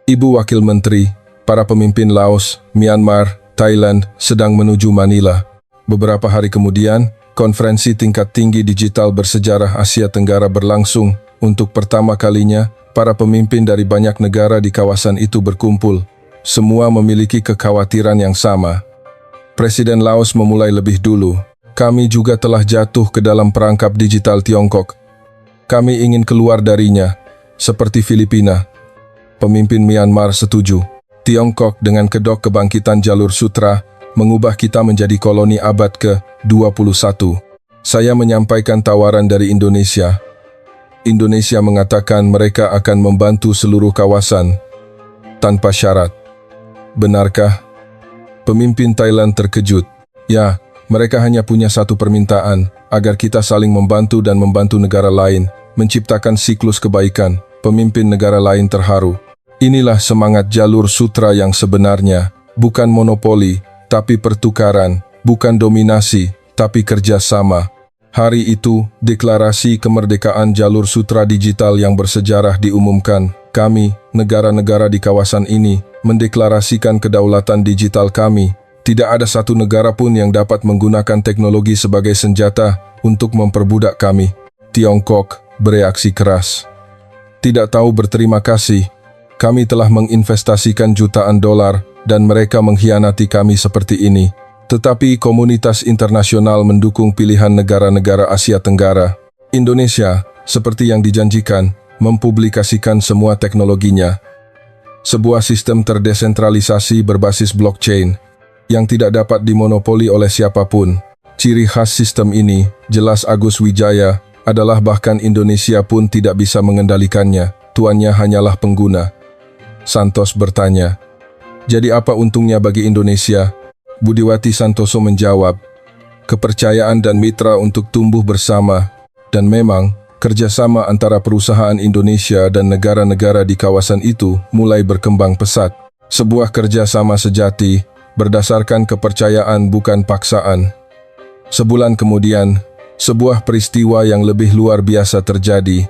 Ibu Wakil Menteri, para pemimpin Laos, Myanmar, Thailand sedang menuju Manila. Beberapa hari kemudian, konferensi tingkat tinggi digital bersejarah Asia Tenggara berlangsung. Untuk pertama kalinya, para pemimpin dari banyak negara di kawasan itu berkumpul. Semua memiliki kekhawatiran yang sama. Presiden Laos memulai lebih dulu. Kami juga telah jatuh ke dalam perangkap digital Tiongkok. Kami ingin keluar darinya, seperti Filipina. Pemimpin Myanmar setuju. Tiongkok dengan kedok kebangkitan jalur sutra mengubah kita menjadi koloni abad ke-21. Saya menyampaikan tawaran dari Indonesia. Indonesia mengatakan mereka akan membantu seluruh kawasan tanpa syarat. Benarkah? Pemimpin Thailand terkejut. Ya, mereka hanya punya satu permintaan, agar kita saling membantu dan membantu negara lain, menciptakan siklus kebaikan. Pemimpin negara lain terharu. Inilah semangat jalur sutra yang sebenarnya, bukan monopoli, tapi pertukaran, bukan dominasi, tapi kerjasama. Hari itu, deklarasi kemerdekaan jalur sutra digital yang bersejarah diumumkan. Kami, negara-negara di kawasan ini, mendeklarasikan kedaulatan digital kami. Tidak ada satu negara pun yang dapat menggunakan teknologi sebagai senjata untuk memperbudak kami. Tiongkok bereaksi keras. Tidak tahu berterima kasih. Kami telah menginvestasikan jutaan dolar dan mereka mengkhianati kami seperti ini. Tetapi komunitas internasional mendukung pilihan negara-negara Asia Tenggara. Indonesia, seperti yang dijanjikan, mempublikasikan semua teknologinya. Sebuah sistem terdesentralisasi berbasis blockchain yang tidak dapat dimonopoli oleh siapapun. Ciri khas sistem ini, jelas Agus Wijaya, adalah bahkan Indonesia pun tidak bisa mengendalikannya. Tuannya hanyalah pengguna. Santos bertanya, jadi apa untungnya bagi Indonesia? Budiwati Santoso menjawab, kepercayaan dan mitra untuk tumbuh bersama. Dan memang, kerjasama antara perusahaan Indonesia dan negara-negara di kawasan itu mulai berkembang pesat. Sebuah kerjasama sejati, berdasarkan kepercayaan bukan paksaan. Sebulan kemudian, sebuah peristiwa yang lebih luar biasa terjadi.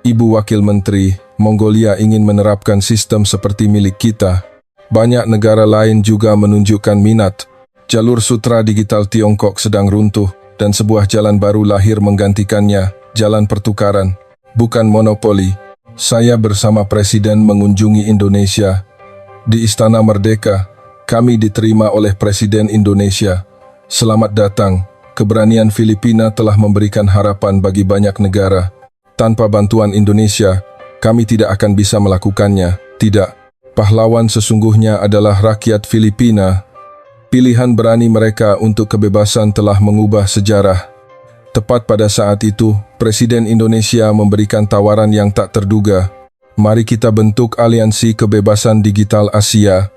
Ibu Wakil Menteri, Mongolia ingin menerapkan sistem seperti milik kita. Banyak negara lain juga menunjukkan minat. Jalur sutra digital Tiongkok sedang runtuh, dan sebuah jalan baru lahir menggantikannya, jalan pertukaran, bukan monopoli. Saya bersama Presiden mengunjungi Indonesia. Di Istana Merdeka, kami diterima oleh Presiden Indonesia. Selamat datang, keberanian Filipina telah memberikan harapan bagi banyak negara. Tanpa bantuan Indonesia, kami tidak akan bisa melakukannya. Tidak, pahlawan sesungguhnya adalah rakyat Filipina. Pilihan berani mereka untuk kebebasan telah mengubah sejarah. Tepat pada saat itu, Presiden Indonesia memberikan tawaran yang tak terduga. Mari kita bentuk Aliansi Kebebasan Digital Asia,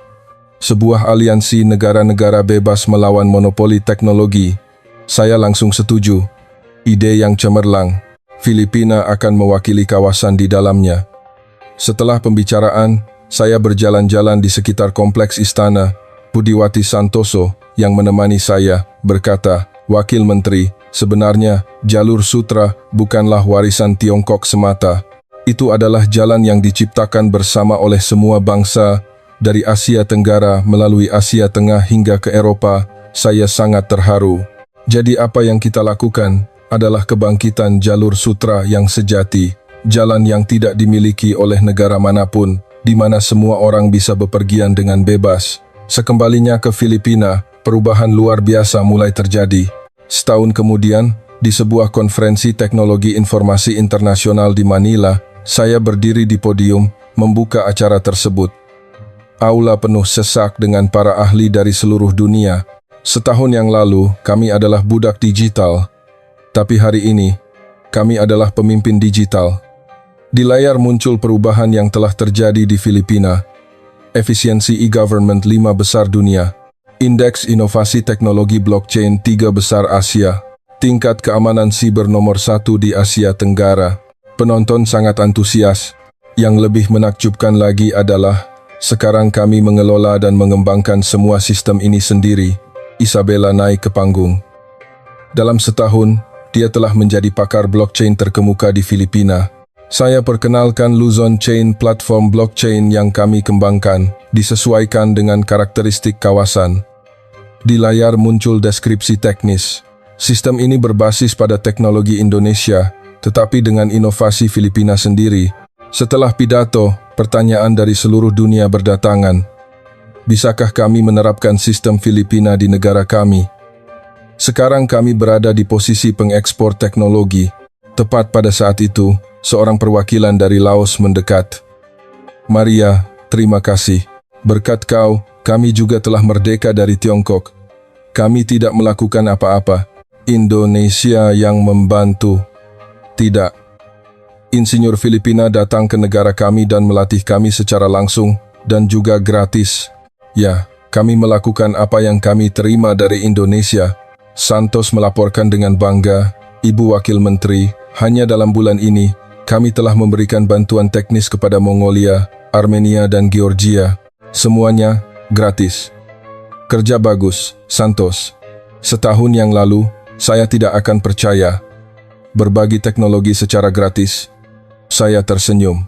sebuah aliansi negara-negara bebas melawan monopoli teknologi. Saya langsung setuju. Ide yang cemerlang. Filipina akan mewakili kawasan di dalamnya. Setelah pembicaraan, saya berjalan-jalan di sekitar kompleks istana. Budiwati Santoso yang menemani saya berkata, "Wakil Menteri, sebenarnya jalur sutra bukanlah warisan Tiongkok semata. Itu adalah jalan yang diciptakan bersama oleh semua bangsa, dari Asia Tenggara melalui Asia Tengah hingga ke Eropa. Saya sangat terharu. Jadi apa yang kita lakukan adalah kebangkitan jalur sutra yang sejati, jalan yang tidak dimiliki oleh negara manapun, di mana semua orang bisa bepergian dengan bebas." Sekembalinya ke Filipina, perubahan luar biasa mulai terjadi. Setahun kemudian, di sebuah konferensi teknologi informasi internasional di Manila, saya berdiri di podium membuka acara tersebut. Aula penuh sesak dengan para ahli dari seluruh dunia. Setahun yang lalu, kami adalah budak digital. Tapi hari ini, kami adalah pemimpin digital. Di layar muncul perubahan yang telah terjadi di Filipina. Efisiensi e-government 5 besar dunia. Indeks inovasi teknologi blockchain 3 besar Asia. Tingkat keamanan siber nomor 1 di Asia Tenggara. Penonton sangat antusias. Yang lebih menakjubkan lagi adalah, sekarang kami mengelola dan mengembangkan semua sistem ini sendiri. Isabella naik ke panggung. Dalam setahun, dia telah menjadi pakar blockchain terkemuka di Filipina. Saya perkenalkan Luzon Chain, platform blockchain yang kami kembangkan, disesuaikan dengan karakteristik kawasan. Di layar muncul deskripsi teknis. Sistem ini berbasis pada teknologi Indonesia, tetapi dengan inovasi Filipina sendiri. Setelah pidato, pertanyaan dari seluruh dunia berdatangan. Bisakah kami menerapkan sistem Filipina di negara kami? Sekarang kami berada di posisi pengekspor teknologi. Tepat pada saat itu, seorang perwakilan dari Laos mendekat. "Maria, terima kasih. Berkat kau, kami juga telah merdeka dari Tiongkok. Kami tidak melakukan apa-apa. Indonesia yang membantu." Tidak. Insinyur Filipina datang ke negara kami dan melatih kami secara langsung dan juga gratis. Ya, kami melakukan apa yang kami terima dari Indonesia. Santos melaporkan dengan bangga, "Ibu Wakil Menteri, hanya dalam bulan ini, kami telah memberikan bantuan teknis kepada Mongolia, Armenia dan Georgia. Semuanya gratis." Kerja bagus, Santos. Setahun yang lalu, saya tidak akan percaya. Berbagi teknologi secara gratis. Saya tersenyum.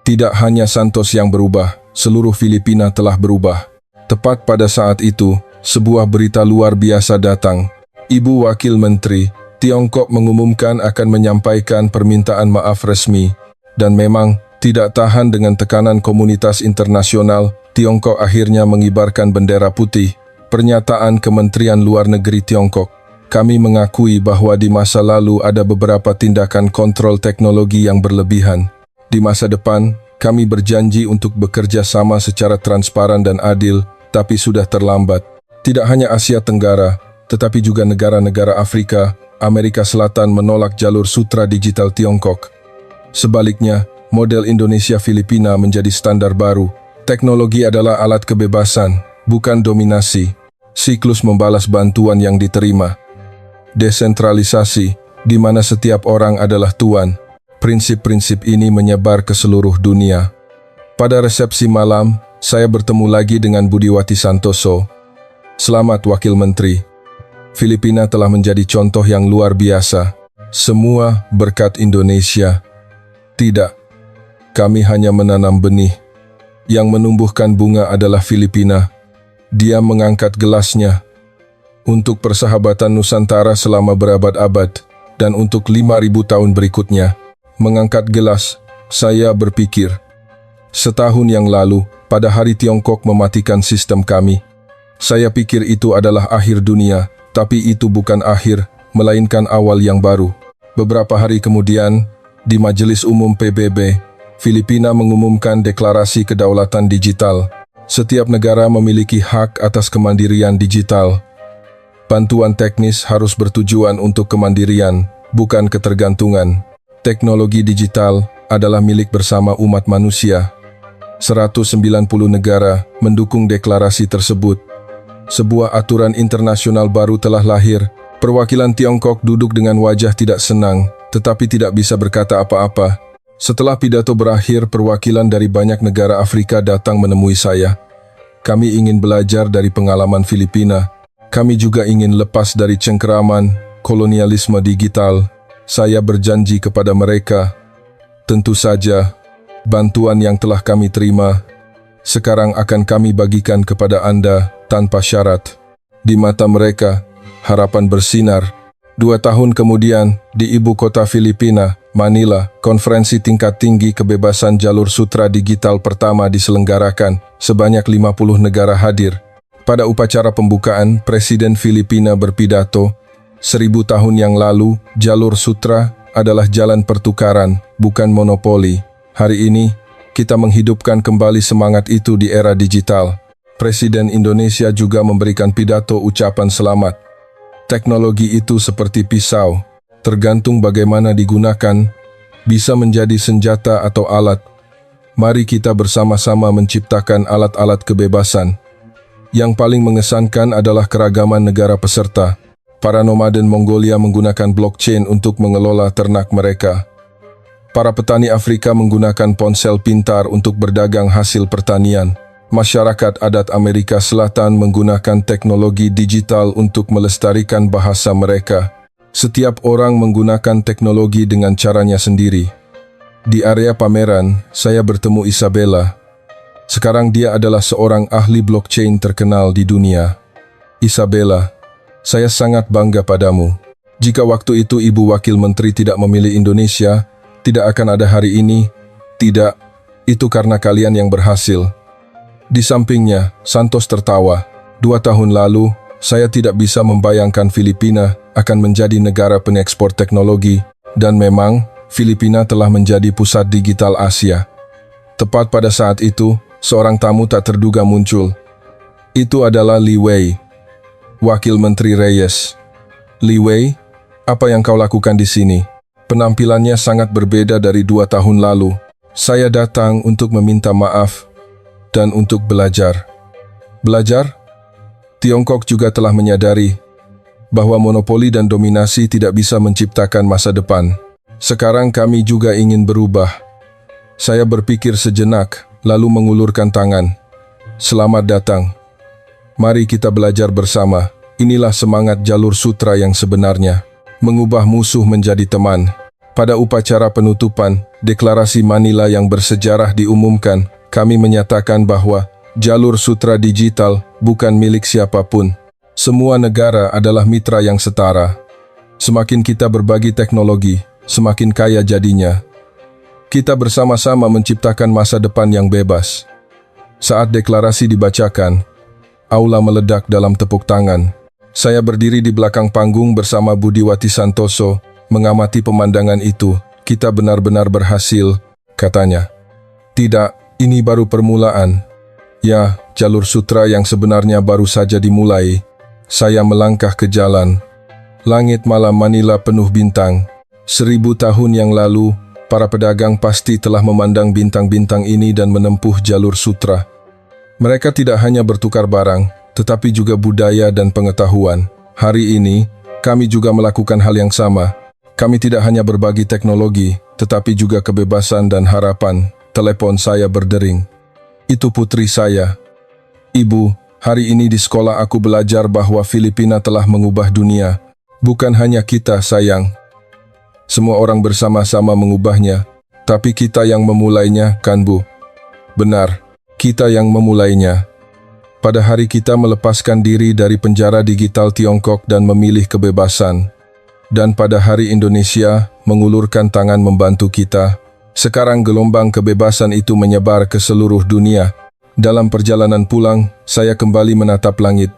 Tidak hanya Santos yang berubah, seluruh Filipina telah berubah. Tepat pada saat itu, sebuah berita luar biasa datang. "Ibu Wakil Menteri, Tiongkok mengumumkan akan menyampaikan permintaan maaf resmi." Dan memang, tidak tahan dengan tekanan komunitas internasional, Tiongkok akhirnya mengibarkan bendera putih. Pernyataan Kementerian Luar Negeri Tiongkok. "Kami mengakui bahwa di masa lalu ada beberapa tindakan kontrol teknologi yang berlebihan. Di masa depan, kami berjanji untuk bekerja sama secara transparan dan adil, tapi sudah terlambat." Tidak hanya Asia Tenggara, tetapi juga negara-negara Afrika, Amerika Selatan menolak jalur sutra digital Tiongkok. Sebaliknya, model Indonesia-Filipina menjadi standar baru. Teknologi adalah alat kebebasan, bukan dominasi. Siklus membalas bantuan yang diterima. Desentralisasi, di mana setiap orang adalah tuan. Prinsip-prinsip ini menyebar ke seluruh dunia. Pada resepsi malam, saya bertemu lagi dengan Budiwati Santoso. "Selamat Wakil Menteri. Filipina telah menjadi contoh yang luar biasa. Semua berkat Indonesia." "Tidak, kami hanya menanam benih. Yang menumbuhkan bunga adalah Filipina." Dia mengangkat gelasnya. "Untuk persahabatan Nusantara selama berabad-abad, dan untuk 5.000 tahun berikutnya." Mengangkat gelas, saya berpikir. Setahun yang lalu, pada hari Tiongkok mematikan sistem kami. Saya pikir itu adalah akhir dunia, tapi itu bukan akhir, melainkan awal yang baru. Beberapa hari kemudian, di Majelis Umum PBB, Filipina mengumumkan deklarasi kedaulatan digital. Setiap negara memiliki hak atas kemandirian digital. Bantuan teknis harus bertujuan untuk kemandirian, bukan ketergantungan. Teknologi digital adalah milik bersama umat manusia. 190 negara mendukung deklarasi tersebut. Sebuah aturan internasional baru telah lahir. Perwakilan Tiongkok duduk dengan wajah tidak senang, tetapi tidak bisa berkata apa-apa. Setelah pidato berakhir, perwakilan dari banyak negara Afrika datang menemui saya. Kami ingin belajar dari pengalaman Filipina. Kami juga ingin lepas dari cengkeraman kolonialisme digital. Saya berjanji kepada mereka, tentu saja, bantuan yang telah kami terima sekarang akan kami bagikan kepada Anda tanpa syarat. Di mata mereka, harapan bersinar. 2 tahun kemudian, di ibu kota Filipina, Manila, konferensi tingkat tinggi kebebasan jalur sutra digital pertama diselenggarakan. Sebanyak 50 negara hadir. Pada upacara pembukaan, Presiden Filipina berpidato, 1000 tahun yang lalu, jalur sutra adalah jalan pertukaran, bukan monopoli. Hari ini, kita menghidupkan kembali semangat itu di era digital. Presiden Indonesia juga memberikan pidato ucapan selamat. Teknologi itu seperti pisau, tergantung bagaimana digunakan, bisa menjadi senjata atau alat. Mari kita bersama-sama menciptakan alat-alat kebebasan. Yang paling mengesankan adalah keragaman negara peserta. Para nomaden Mongolia menggunakan blockchain untuk mengelola ternak mereka. Para petani Afrika menggunakan ponsel pintar untuk berdagang hasil pertanian. Masyarakat adat Amerika Selatan menggunakan teknologi digital untuk melestarikan bahasa mereka. Setiap orang menggunakan teknologi dengan caranya sendiri. Di area pameran, saya bertemu Isabella. Sekarang dia adalah seorang ahli blockchain terkenal di dunia. Isabella, saya sangat bangga padamu. Jika waktu itu Ibu Wakil Menteri tidak memilih Indonesia, tidak akan ada hari ini. Tidak, itu karena kalian yang berhasil. Di sampingnya, Santos tertawa. 2 tahun lalu, saya tidak bisa membayangkan Filipina akan menjadi negara pengekspor teknologi, dan memang, Filipina telah menjadi pusat digital Asia. Tepat pada saat itu, seorang tamu tak terduga muncul. Itu adalah Li Wei, Wakil Menteri Reyes. Li Wei, apa yang kau lakukan di sini? Penampilannya sangat berbeda dari 2 tahun lalu. Saya datang untuk meminta maaf dan untuk belajar. Belajar? Tiongkok juga telah menyadari bahwa monopoli dan dominasi tidak bisa menciptakan masa depan. Sekarang kami juga ingin berubah. Saya berpikir sejenak, lalu mengulurkan tangan. Selamat datang. Mari kita belajar bersama. Inilah semangat jalur sutra yang sebenarnya. Mengubah musuh menjadi teman. Pada upacara penutupan, deklarasi Manila yang bersejarah diumumkan, kami menyatakan bahwa jalur sutra digital bukan milik siapapun. Semua negara adalah mitra yang setara. Semakin kita berbagi teknologi, semakin kaya jadinya. Kita bersama-sama menciptakan masa depan yang bebas. Saat deklarasi dibacakan, aula meledak dalam tepuk tangan. Saya berdiri di belakang panggung bersama Budiwati Santoso, mengamati pemandangan itu. Kita benar-benar berhasil, katanya. Tidak, ini baru permulaan. Ya, jalur sutra yang sebenarnya baru saja dimulai. Saya melangkah ke jalan. Langit malam Manila penuh bintang. 1000 tahun yang lalu, para pedagang pasti telah memandang bintang-bintang ini dan menempuh jalur sutra. Mereka tidak hanya bertukar barang, tetapi juga budaya dan pengetahuan. Hari ini, kami juga melakukan hal yang sama. Kami tidak hanya berbagi teknologi, tetapi juga kebebasan dan harapan. Telepon saya berdering. Itu putri saya. Ibu, hari ini di sekolah aku belajar bahwa Filipina telah mengubah dunia. Bukan hanya kita, sayang. Semua orang bersama-sama mengubahnya, tapi kita yang memulainya, kan Bu? Benar, kita yang memulainya. Pada hari kita melepaskan diri dari penjara digital Tiongkok dan memilih kebebasan. Dan pada hari Indonesia mengulurkan tangan membantu kita. Sekarang gelombang kebebasan itu menyebar ke seluruh dunia. Dalam perjalanan pulang, saya kembali menatap langit.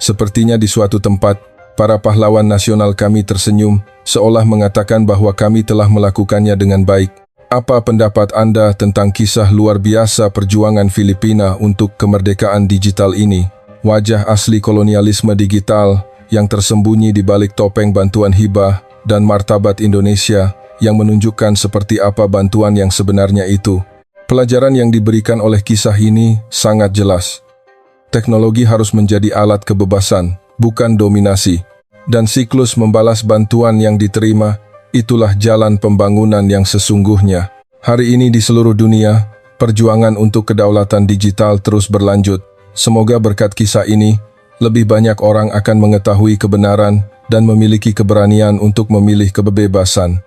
Sepertinya di suatu tempat, para pahlawan nasional kami tersenyum, seolah mengatakan bahwa kami telah melakukannya dengan baik. Apa pendapat Anda tentang kisah luar biasa perjuangan Filipina untuk kemerdekaan digital ini? Wajah asli kolonialisme digital yang tersembunyi di balik topeng bantuan hibah dan martabat Indonesia yang menunjukkan seperti apa bantuan yang sebenarnya itu. Pelajaran yang diberikan oleh kisah ini sangat jelas. Teknologi harus menjadi alat kebebasan, bukan dominasi. Dan siklus membalas bantuan yang diterima, itulah jalan pembangunan yang sesungguhnya. Hari ini di seluruh dunia, perjuangan untuk kedaulatan digital terus berlanjut. Semoga berkat kisah ini, lebih banyak orang akan mengetahui kebenaran dan memiliki keberanian untuk memilih kebebasan.